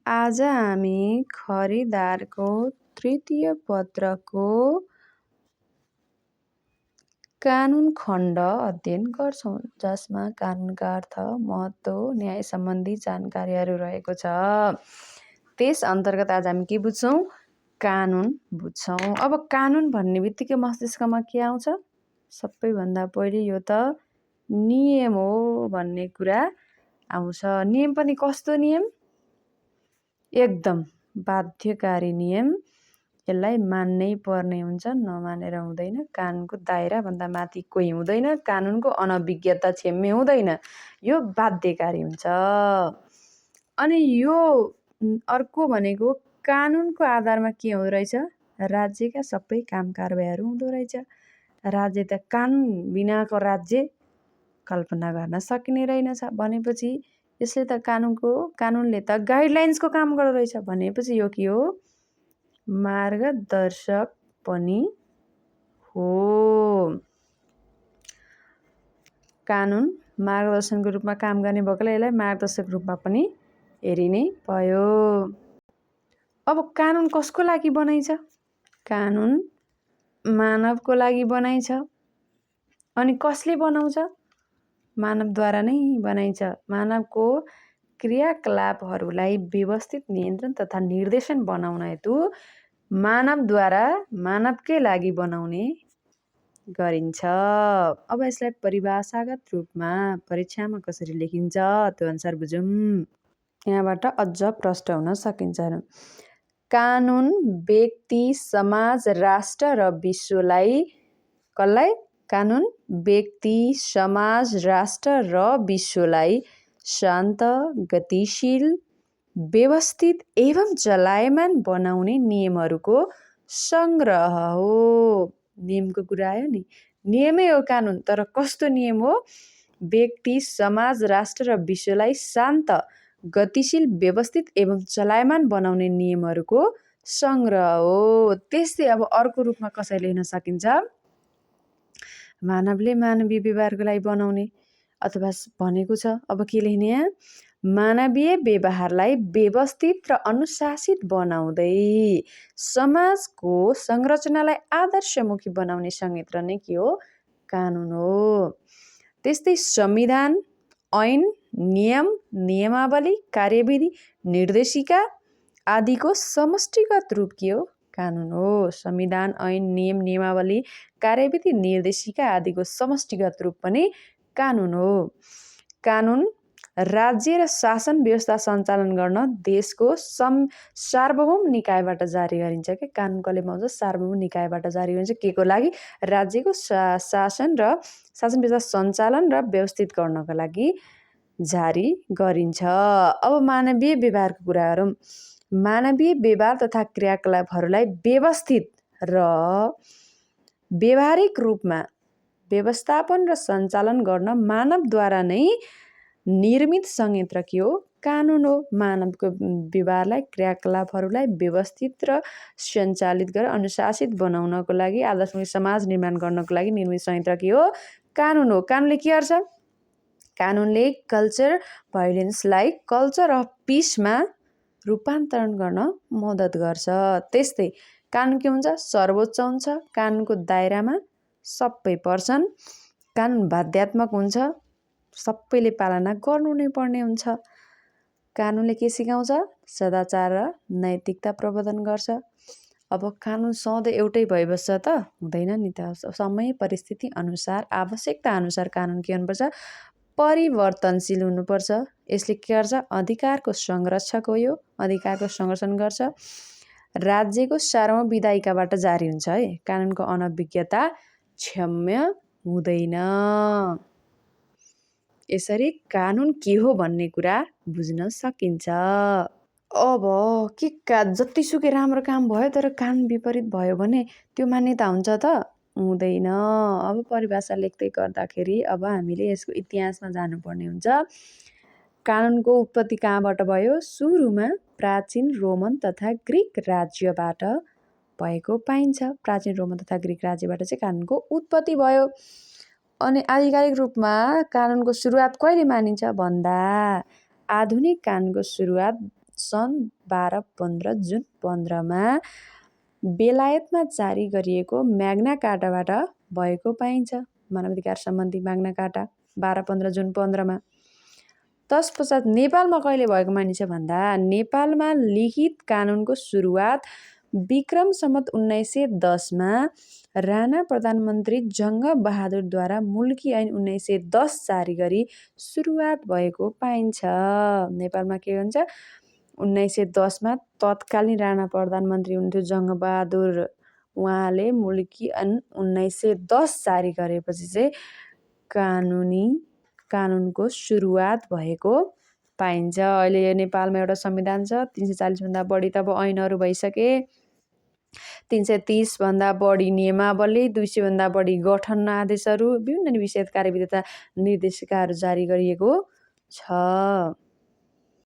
आज हामी खरिदारको तृतीय पत्रको कानुन खण्ड अध्ययन गर्छौं, जसमा कानुनका अर्थ, महत्त्व, न्याय सम्बन्धी जानकारीहरू रहेको छ। त्यस अन्तर्गत आज हामी के बुझ्छौं? कानुन बुझ्छौं। अब कानुन भन्ने बित्तिकै मस्तिष्कमा के आउँछ? सबैभन्दा पहिले यो त नियम हो भन्ने कुरा आउँछ। नियम पनि कस्तो नियम? एकदम बाध्यकारी नियम। यसलाई मान्नै पर्ने हुन्छ, नमानेर हुँदैन। कानुनको दायराभन्दा माथि कोही हुँदैन। कानुनको अनभिज्ञता क्षम्य हुँदैन। यो बाध्यकारी हुन्छ। अनि यो अर्को भनेको कानुनको आधारमा के हुँदो रहेछ? राज्यका सबै काम कारबाहीहरू हुँदो रहेछ। राज्य त कानुन बिनाको राज्य कल्पना गर्न सकिने रहेनछ। भनेपछि यसले त कानुनले त गाइडलाइन्सको काम गर्दो रहेछ। भनेपछि यो के हो? मार्गदर्शक पनि हो। कानुन मार्गदर्शनको रूपमा काम गर्ने भएकोले यसलाई मार्गदर्शक रूपमा पनि हेरिनै भयो। अब कानुन कसको लागि बनाइछ? कानुन मानवको लागि बनाइछ। अनि कसले बनाउँछ? मानवद्वारा नै बनाइन्छ। मानवको क्रियाकलापहरूलाई व्यवस्थित, नियन्त्रण तथा निर्देशन बनाउन हेतु मानवद्वारा मानवकै लागि बनाउने गरिन्छ। अब यसलाई परिभाषागत रूपमा परीक्षामा कसरी लेखिन्छ त्यो अनुसार बुझौं। यहाँबाट अझ प्रश्न हुन सकिन्छ। कानुन व्यक्ति, समाज, राष्ट्र र विश्वलाई कसलाई? कानुन व्यक्ति, समाज, राष्ट्र र विश्वलाई शान्त, गतिशील, व्यवस्थित एवं चलायमान बनाउने नियमहरूको संग्रह हो। नियमको कुरा आयो नि। नियमै हो कानुन, तर कस्तो नियम हो? व्यक्ति, समाज, राष्ट्र र विश्वलाई शान्त, गतिशील, व्यवस्थित एवं चलायमान बनाउने नियमहरूको संग्रह हो। त्यस्तै अब अर्को रूपमा कसरी लेख्न सकिन्छ? मानवले मानवीय व्यवहारको लागि बनाउने, अथवा भनेको छ अब के लेख्ने यहाँ? मानवीय व्यवहारलाई व्यवस्थित र अनुशासित बनाउँदै समाजको संरचनालाई आदर्शमुखी बनाउने संयन्त्र नै के हो? कानुन हो। त्यस्तै संविधान, ऐन, नियम, नियमावली, कार्यविधि, निर्देशिका आदिको समष्टिगत रूप के हो? कानुन हो। संविधान, ऐन, नियम, नियमावली, कार्यविधि, निर्देशिका आदिको समष्टिगत रूप पनि कानुन हो। कानुन राज्य र शासन व्यवस्था सञ्चालन गर्न देशको सार्वभौम निकायबाट जारी गरिन्छ। के कानुन कसले बनाउँछ? सार्वभौम निकायबाट जारी गरिन्छ। के को लागि? राज्यको शासन व्यवस्था सञ्चालन र व्यवस्थित गर्नको लागि जारी गरिन्छ। अब मानवीय व्यवहारको कुरा गरौँ। मानवीय व्यवहार तथा क्रियाकलापहरूलाई व्यवस्थित र व्यावहारिक रूपमा व्यवस्थापन र सञ्चालन गर्न मानवद्वारा नै निर्मित संयन्त्र के हो? कानुन हो। मानवको व्यवहारलाई, क्रियाकलापहरूलाई व्यवस्थित र सञ्चालित गरेर अनुशासित बनाउनको लागि, आदर्शमुखी समाज निर्माण गर्नको लागि निर्मित संयन्त्र के हो? कानुन हो। कानुनले के गर्छ? कानुनले कल्चर भायोलेन्सलाई कल्चर अफ पिसमा रूपान्तरण गर्न मद्दत गर्छ। त्यस्तै कानुन के हुन्छ? सर्वोच्च हुन्छ। कानुनको दायरामा सबै पर्छन्। कानुन बाध्यात्मक हुन्छ। सबैले पालना गर्नु नै पर्ने हुन्छ। कानुनले के सिकाउँछ? सदाचार र नैतिकता प्रवर्धन गर्छ। अब कानुन सधैँ एउटै भइबस्छ त हुँदैन नि त। समय परिस्थिति अनुसार, आवश्यकता अनुसार कानुन के हुनुपर्छ? परिवर्तनशील हुनुपर्छ। यसले के गर्छ? अधिकारको संरक्षक हो। यो अधिकारको संरक्षण गर्छ। राज्यको सार्वभौम विधायिकाबाट जारी हुन्छ है। कानुनको अनभिज्ञता क्षम्य हुँदैन। यसरी कानुन के हो भन्ने कुरा बुझ्न सकिन्छ। अब जतिसुकै राम्रो काम भयो तर कानुन विपरीत भयो भने त्यो मान्यता हुन्छ त? हुँदैन। अब परिभाषा लेख्दै गर्दाखेरि अब हामीले यसको इतिहासमा जानुपर्ने हुन्छ। कानुनको उत्पत्ति कहाँबाट भयो? सुरुमा प्राचीन रोमन तथा ग्रिक राज्यबाट भएको पाइन्छ। प्राचीन रोमन तथा ग्रिक राज्यबाट चाहिँ कानुनको उत्पत्ति भयो। अनि आधिकारिक रूपमा कानुनको सुरुवात कहिले मानिन्छ भन्दा आधुनिक कानुनको सुरुवात सन् 1215 जुन 15मा बेलायतमा जारी गरिएको म्याग्ना कार्टाबाट भएको पाइन्छ। मानवाधिकार सम्बन्धी म्याग्ना कार्टा 1215 जुन 15मा। तत्पश्चात नेपालमा कहिले भएको मानिन्छ भन्दा नेपालमा लिखित कानुनको सुरुवात विक्रम सम्वत 1910मा राणा प्रधानमन्त्री जङ्गबहादुरद्वारा मुल्की ऐन 1910 जारी गरी सुरुवात भएको पाइन्छ। नेपालमा के भन्छ 1910मा तत्कालीन राणा प्रधानमन्त्री हुनुहुन्थ्यो जङ्गबहादुर, उहाँले मुल्की ऐन 1910 जारी गरेपछि चाहिँ कानुनको सुरुवात भएको पाइन्छ। अहिले नेपालमा एउटा संविधान छ, 340 भन्दा बढी त अब ऐनहरू भइसके, 330 भन्दा बढी नियमावली, 200 भन्दा बढी गठन आदेशहरू, विभिन्न विषय कार्यविधि तथा निर्देशिकाहरू जारी गरिएको छ।